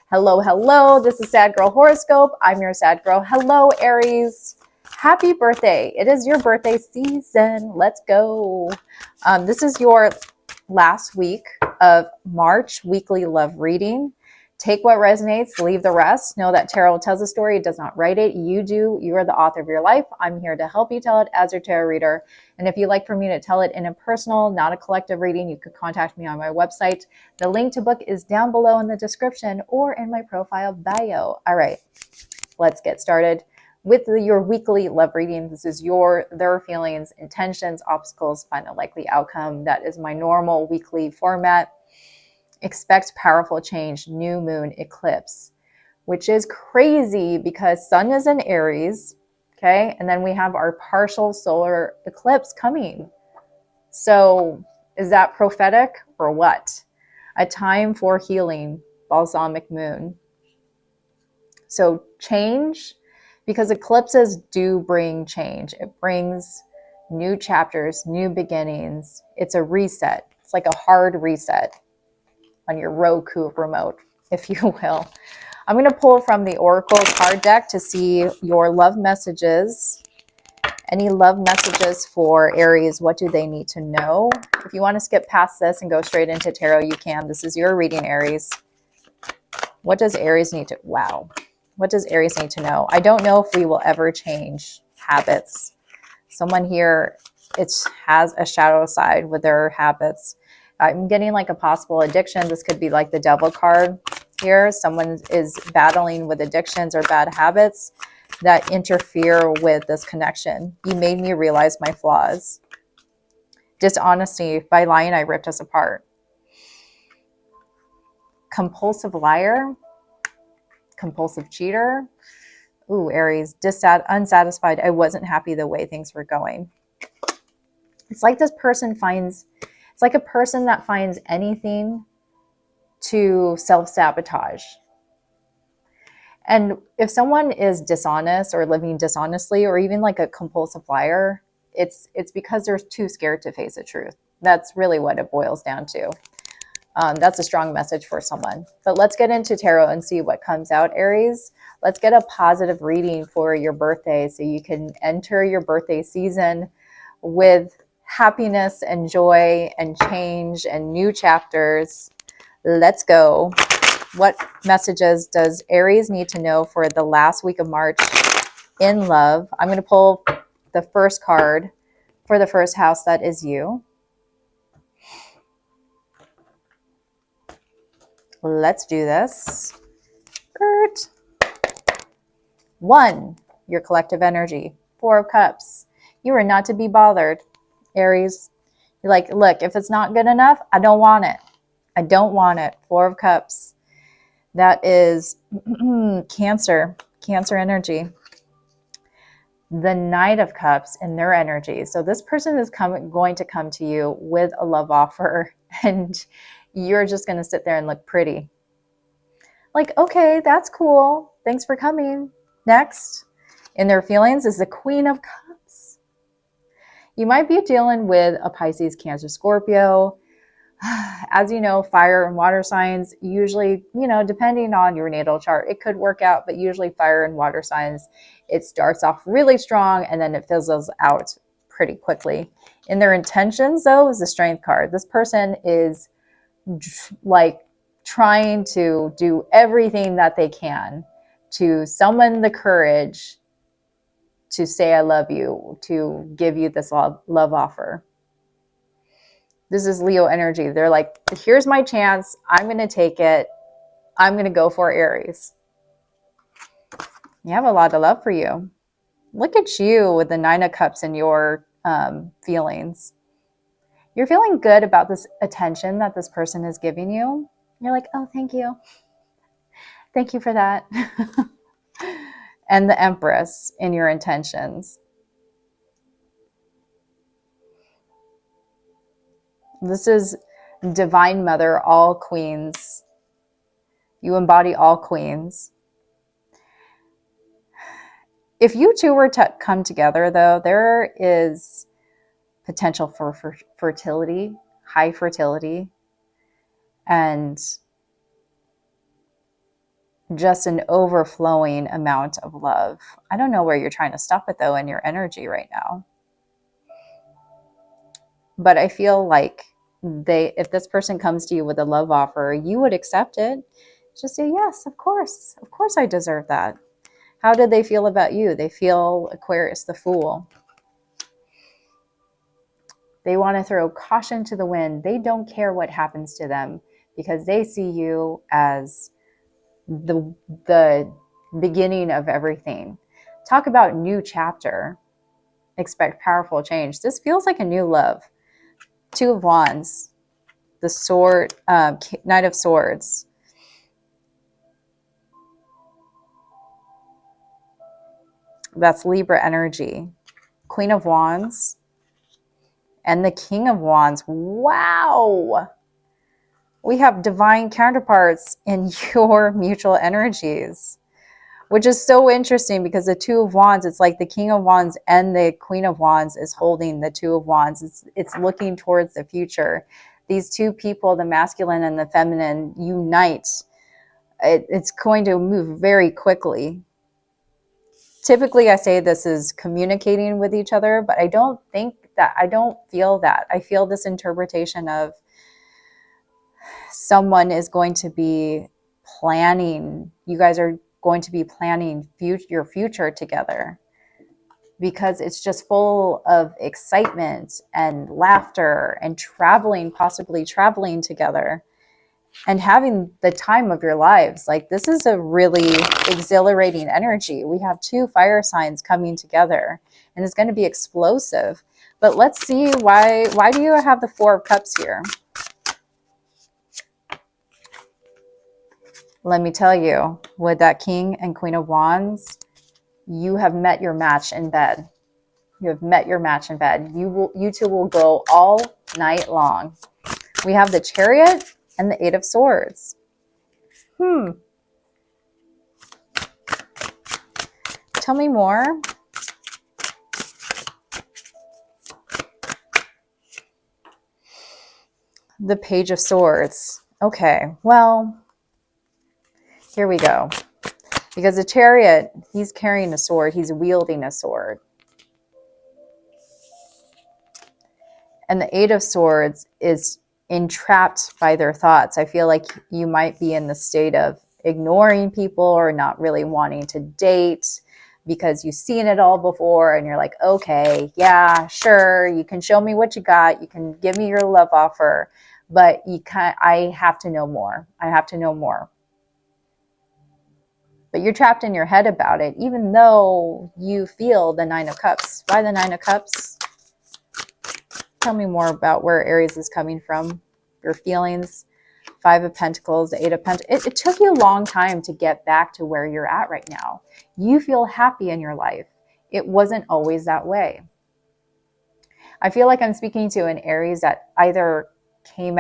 Hello, hello. This is Sad Girl Horoscope. I'm your Sad Girl. Hello, Aries. Happy birthday. It is your birthday season. Let's go. This is your last week of March weekly love reading. Take what resonates, leave the rest. Know that tarot tells a story, it does not write it. You do. You are the author of your life. I'm here to help you tell it as your tarot reader. And if you'd like for me to tell it in a personal, not a collective reading, you could contact me on my website. The link to book is down below in the description or in my profile bio. All right, let's get started with your weekly love reading. This is their feelings, intentions, obstacles, find a likely outcome. That is my normal weekly format. Expect powerful change, new moon, eclipse, which is crazy because Sun is in Aries, okay? And then we have our partial solar eclipse coming. So is that prophetic or what? A time for healing, balsamic moon. So change, because eclipses do bring change. It brings new chapters, new beginnings. It's a reset. It's like a hard reset on your Roku remote, if you will. I'm going to pull from the Oracle card deck to see your love messages. Any love messages for Aries? What do they need to know? If you want to skip past this and go straight into tarot, you can. This is your reading, Aries. What does Aries need to... Wow. What does Aries need to know? I don't know if we will ever change habits. Someone here, it has a shadow side with their habits. I'm getting like a possible addiction. This could be like the devil card here. Someone is battling with addictions or bad habits that interfere with this connection. You made me realize my flaws. Dishonesty. By lying, I ripped us apart. Compulsive liar. Compulsive cheater. Ooh, Aries. Unsatisfied. I wasn't happy the way things were going. It's like this person finds... It's like a person that finds anything to self-sabotage. And if someone is dishonest or living dishonestly or even like a compulsive liar, it's because they're too scared to face the truth. That's really what it boils down to. That's a strong message for someone. But let's get into tarot and see what comes out, Aries. Let's get a positive reading for your birthday so you can enter your birthday season with happiness and joy and change and new chapters. Let's go. What messages does Aries need to know for the last week of March in love? I'm going to pull the first card for the first house. That is you. Let's do this. 1, your collective energy. 4 of Cups. You are not to be bothered, Aries. You're like, look, if it's not good enough, I don't want it. I don't want it. 4 of Cups. That is Cancer energy. The Knight of Cups in their energy. So this person is going to come to you with a love offer, and you're just going to sit there and look pretty. Like, okay, that's cool. Thanks for coming. Next, in their feelings is the Queen of Cups. You might be dealing with a Pisces, Cancer, Scorpio. As you know, fire and water signs, usually, depending on your natal chart, it could work out, but usually fire and water signs, it starts off really strong and then it fizzles out pretty quickly. In their intentions, though, is the Strength card. This person is like trying to do everything that they can to summon the courage to say I love you, to give you this love offer. This is Leo energy. They're like, here's my chance. I'm going to take it. I'm going to go for Aries. You have a lot of love for you. Look at you with the 9 of Cups in your feelings. You're feeling good about this attention that this person is giving you. You're like, oh, thank you. Thank you for that. And the Empress in your intentions. This is Divine Mother, all queens. You embody all queens. If you two were to come together, though, there is potential for fertility, high fertility, and just an overflowing amount of love. I don't know where you're trying to stop it though in your energy right now. But I feel like if this person comes to you with a love offer, you would accept it. Just say, yes, of course. Of course I deserve that. How did they feel about you? They feel Aquarius, the Fool. They want to throw caution to the wind. They don't care what happens to them because they see you as the beginning of everything. Talk about new chapter. Expect powerful change. This feels like a new love. Two of Wands, the sword, Knight of Swords. That's Libra energy. Queen of Wands and the King of Wands. Wow. We have divine counterparts in your mutual energies, which is so interesting because the Two of Wands, it's like the King of Wands and the Queen of Wands is holding the Two of Wands. It's looking towards the future. These two people, the masculine and the feminine, unite. It's going to move very quickly. Typically, I say this is communicating with each other, but I don't feel that. I feel this interpretation of someone is going to be planning. You guys are going to be planning your future together because it's just full of excitement and laughter and traveling, possibly traveling together and having the time of your lives. Like, this is a really exhilarating energy. We have two fire signs coming together and it's going to be explosive. But let's see, why do you have the Four of Cups here? Let me tell you, with that King and Queen of Wands, you have met your match in bed. You have met your match in bed. You two will go all night long. We have the Chariot and the Eight of Swords. Tell me more. The Page of Swords. Okay, well, here we go. Because the Chariot, he's carrying a sword. He's wielding a sword. And the Eight of Swords is entrapped by their thoughts. I feel like you might be in the state of ignoring people or not really wanting to date because you've seen it all before and you're like, okay, yeah, sure, you can show me what you got, you can give me your love offer, but I have to know more. I have to know more. But you're trapped in your head about it, even though you feel the Nine of Cups. Why the Nine of Cups? Tell me more about where Aries is coming from, your feelings. Five of Pentacles, the Eight of Pentacles. It took you a long time to get back to where you're at right now. You feel happy in your life. It wasn't always that way. I feel like I'm speaking to an Aries that either you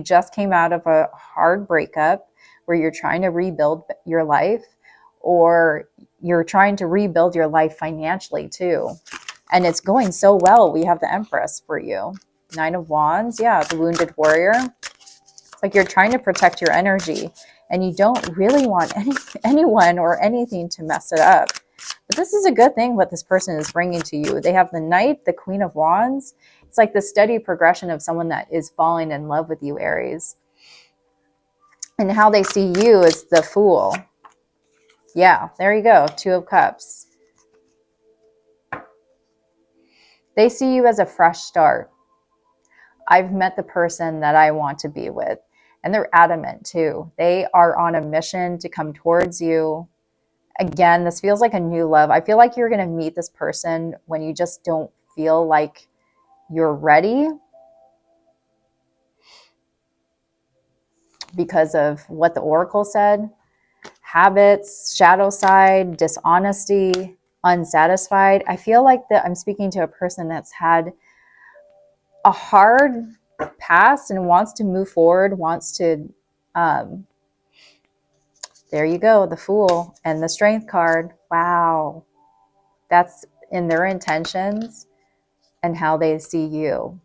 just came out of a hard breakup where you're trying to rebuild your life, or you're trying to rebuild your life financially too. And it's going so well. We have the Empress for you. Nine of Wands. Yeah, the Wounded Warrior. It's like you're trying to protect your energy and you don't really want anyone or anything to mess it up. But this is a good thing what this person is bringing to you. They have the Knight, the Queen of Wands. It's like the steady progression of someone that is falling in love with you, Aries. And how they see you is the Fool. Yeah, there you go. Two of Cups. They see you as a fresh start. I've met the person that I want to be with. And they're adamant too. They are on a mission to come towards you. Again, this feels like a new love. I feel like you're going to meet this person when you just don't feel like you're ready because of what the Oracle said. Habits, shadow side, dishonesty, unsatisfied. I feel like that I'm speaking to a person that's had a hard past and wants to move forward, wants to, there you go, the Fool and the Strength card. Wow. That's in their intentions and how they see you.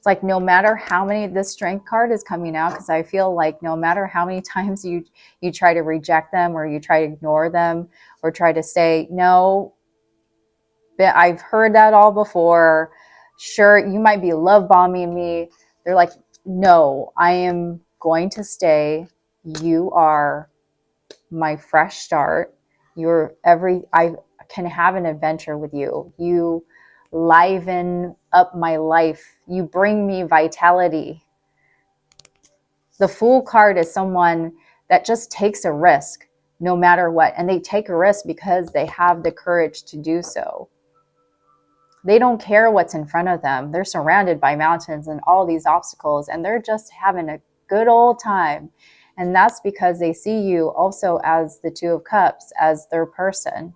It's like no matter how many, this Strength card is coming out because I feel like no matter how many times you try to reject them or you try to ignore them or try to say, no, but I've heard that all before. Sure, you might be love bombing me. They're like, no, I am going to stay. You are my fresh start. I can have an adventure with you. You liven up my life. You bring me vitality. The Fool card is someone that just takes a risk no matter what. And they take a risk because they have the courage to do so. They don't care what's in front of them. They're surrounded by mountains and all these obstacles, and they're just having a good old time. And that's because they see you also as the Two of Cups, as their person.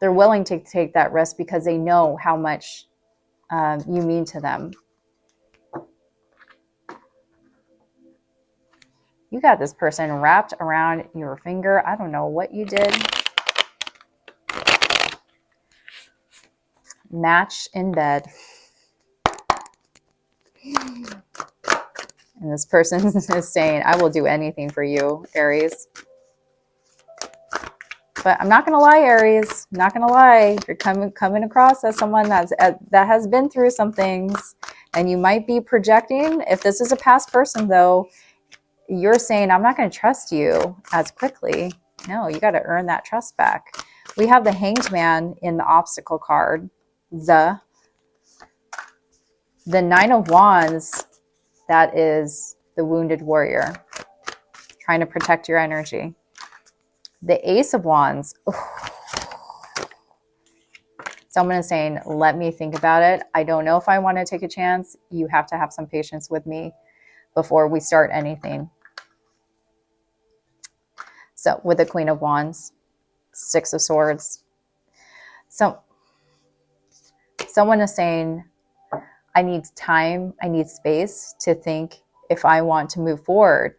They're willing to take that risk because they know how much you mean to them. You got this person wrapped around your finger. I don't know what you did. Match in bed. And this person is saying, I will do anything for you, Aries. But I'm not going to lie, Aries. I'm not going to lie. You're coming across as someone that has been through some things. And you might be projecting. If this is a past person, though, you're saying, I'm not going to trust you as quickly. No, you got to earn that trust back. We have the Hanged Man in the obstacle card. The Nine of Wands, that is the wounded warrior trying to protect your energy. The Ace of Wands. Someone is saying, let me think about it. I don't know if I want to take a chance. You have to have some patience with me before we start anything. So with the Queen of Wands, Six of Swords. So someone is saying, I need time, I need space to think if I want to move forward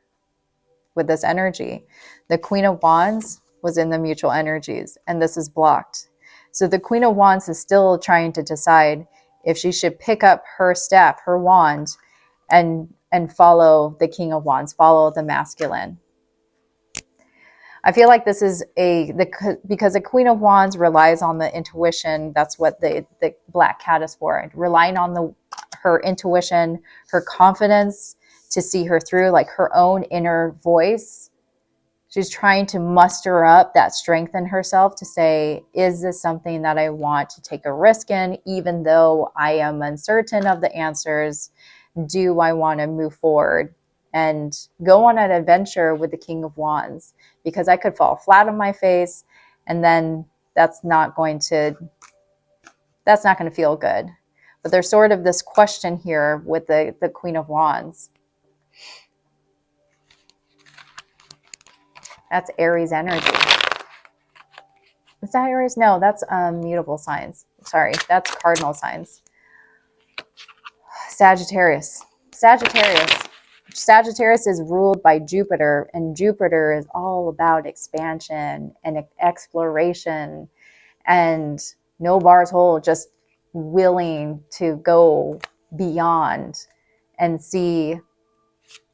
with this energy. The Queen of Wands was in the mutual energies, and this is blocked. So the Queen of Wands is still trying to decide if she should pick up her staff, her wand, and follow the King of Wands, follow the masculine. I feel like this is because the Queen of Wands relies on the intuition. That's what the black cat is for. Relying on her intuition, her confidence to see her through, like her own inner voice. She's trying to muster up that strength in herself to say, is this something that I want to take a risk in, even though I am uncertain of the answers? Do I want to move forward and go on an adventure with the King of Wands? Because I could fall flat on my face, and then that's not going to feel good. But there's sort of this question here with the Queen of Wands. That's Aries energy. Is that Aries? No, that's mutable signs. Sorry, that's cardinal signs. Sagittarius. Sagittarius is ruled by Jupiter, and Jupiter is all about expansion and exploration and no bars hold, just willing to go beyond and see.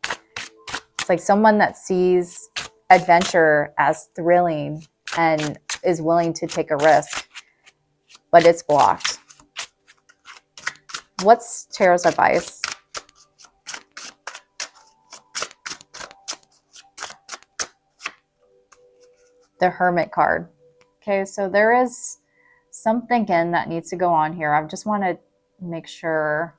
It's like someone that sees adventure as thrilling and is willing to take a risk, but it's blocked. What's Tarot's advice? The Hermit card. Okay, so there is some thinking that needs to go on here. I just want to make sure.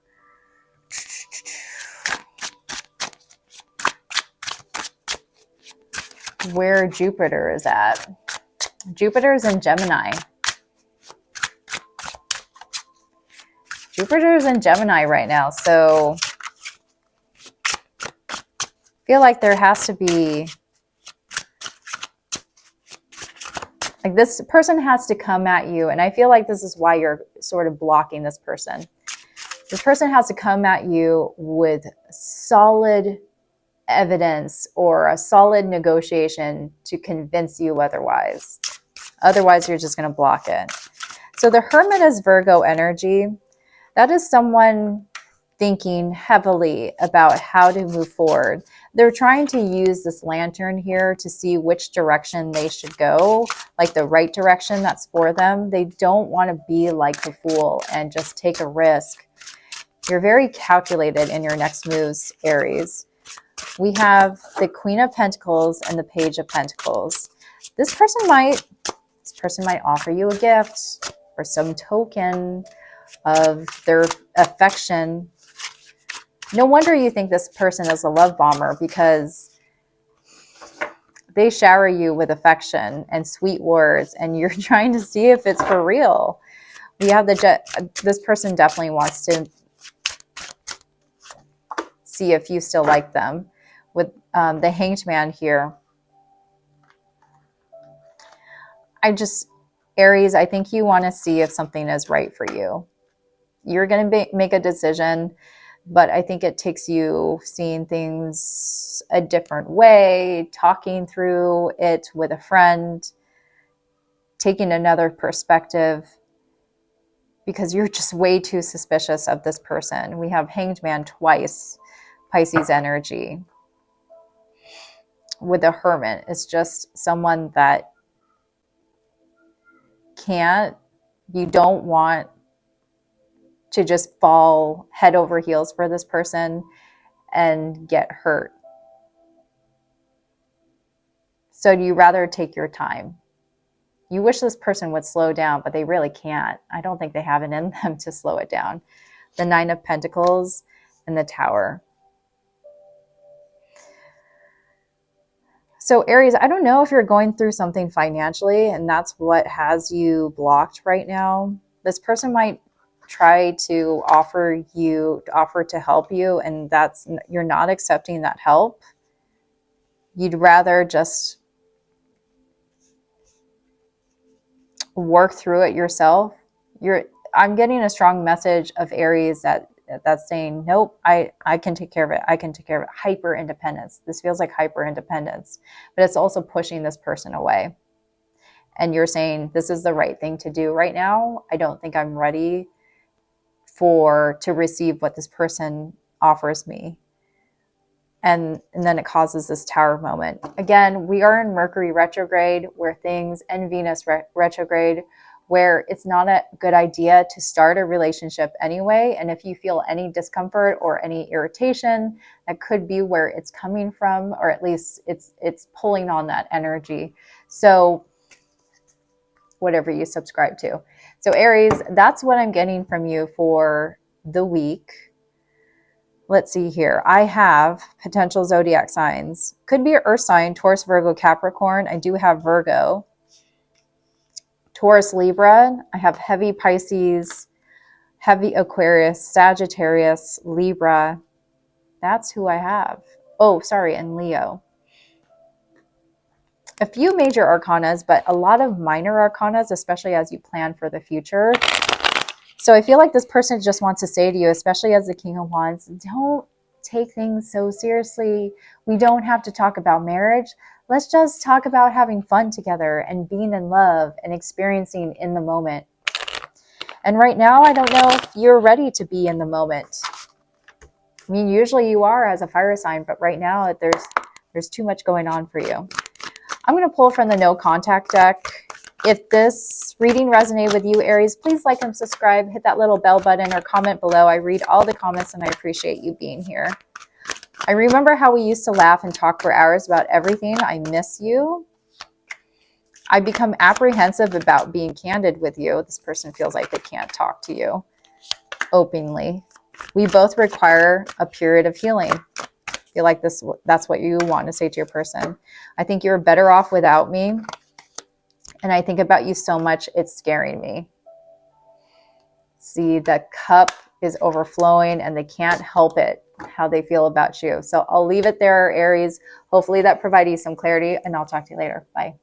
Where Jupiter is at. Jupiter is in Gemini. Jupiter is in Gemini right now, so I feel like there has to be, like this person has to come at you, and I feel like this is why you're sort of blocking this person. This person has to come at you with solid evidence or a solid negotiation to convince you otherwise. Otherwise, you're just going to block it. So the Hermit is Virgo energy. That is someone thinking heavily about how to move forward. They're trying to use this lantern here to see which direction they should go, like the right direction that's for them. They don't want to be like the fool and just take a risk. You're very calculated in your next moves, Aries. We have the Queen of Pentacles and the Page of Pentacles. This person might offer you a gift or some token of their affection. No wonder you think this person is a love bomber, because they shower you with affection and sweet words, and you're trying to see if it's for real. We have this person definitely wants to see if you still like them. With the Hanged Man here, Aries, I think you want to see if something is right for you. You're going to make a decision, but I think it takes you seeing things a different way, talking through it with a friend, taking another perspective, because you're just way too suspicious of this person. We have Hanged Man twice, Pisces energy. With the Hermit, it's just someone that you don't want to just fall head over heels for this person and get hurt. So you rather take your time. You wish this person would slow down, but they really can't. I don't think they have it in them to slow it down. The Nine of Pentacles and the Tower. So Aries, I don't know if you're going through something financially and that's what has you blocked right now. This person might try to offer to help you, and you're not accepting that help. You'd rather just work through it yourself. I'm getting a strong message of Aries that's saying, nope, I can take care of it. I can take care of it. Hyper independence. This feels like hyper independence, but it's also pushing this person away. And you're saying, this is the right thing to do right now. I don't think I'm ready to receive what this person offers me. And then it causes this Tower moment. Again, we are in Mercury retrograde and Venus retrograde, where it's not a good idea to start a relationship anyway. And if you feel any discomfort or any irritation, that could be where it's coming from, or at least it's pulling on that energy. So whatever you subscribe to. So Aries, that's what I'm getting from you for the week. Let's see here. I have potential zodiac signs. Could be an earth sign, Taurus, Virgo, Capricorn. I do have Virgo. Taurus, Libra. I have heavy Pisces, heavy Aquarius, Sagittarius, Libra. That's who I have. Oh, sorry, and Leo. A few major arcanas, but a lot of minor arcanas, especially as you plan for the future. So I feel like this person just wants to say to you, especially as the King of Wands, don't take things so seriously. We don't have to talk about marriage. Let's just talk about having fun together and being in love and experiencing in the moment. And right now, I don't know if you're ready to be in the moment. I mean, usually you are as a fire sign, but right now there's too much going on for you. I'm going to pull from the No Contact deck. If this reading resonated with you, Aries, please like and subscribe, hit that little bell button or comment below. I read all the comments and I appreciate you being here. I remember how we used to laugh and talk for hours about everything. I miss you. I become apprehensive about being candid with you. This person feels like they can't talk to you openly. We both require a period of healing. I feel like that's what you want to say to your person. I think you're better off without me. And I think about you so much, it's scaring me. See, the cup is overflowing and they can't help it, how they feel about you. So I'll leave it there, Aries. Hopefully that provided you some clarity, and I'll talk to you later. Bye.